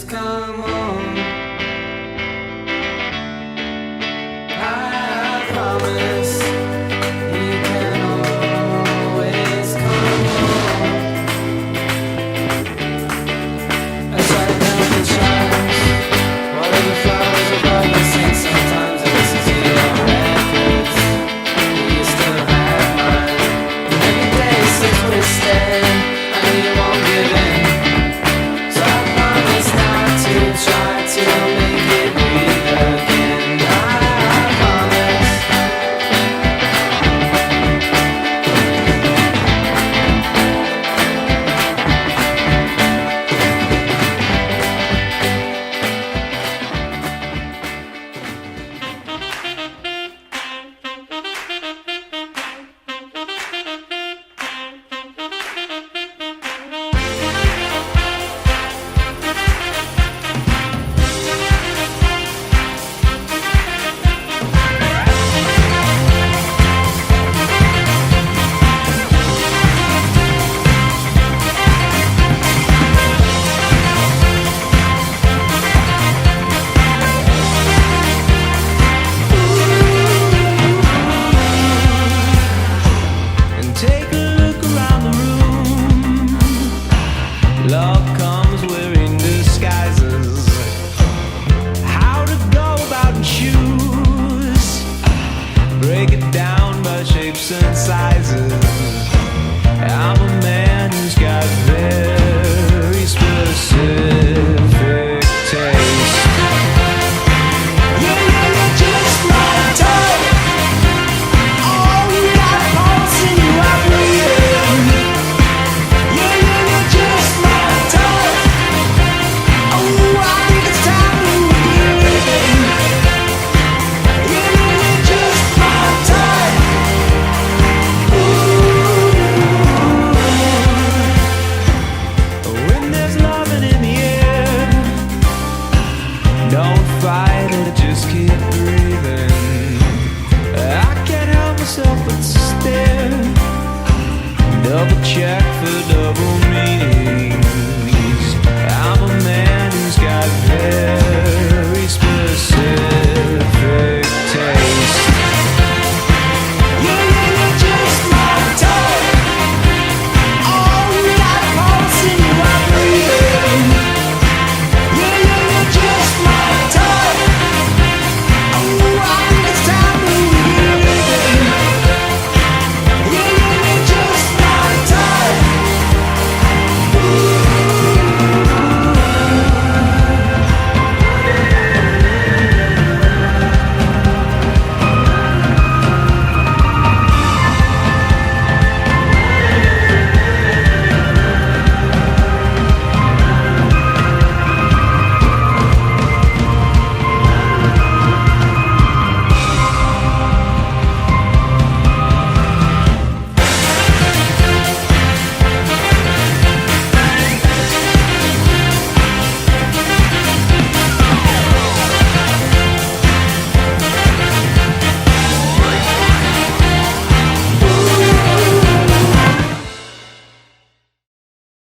come on. I promise you can always come home. As I down the chimes, whatever flowers are by the sink. Sometimes I listen to your records, you still have mine. Every day sits twisted, I know you won't give in. So I promise not to try to make it breathe again. I promise. And take a look around the room. Love comes wearing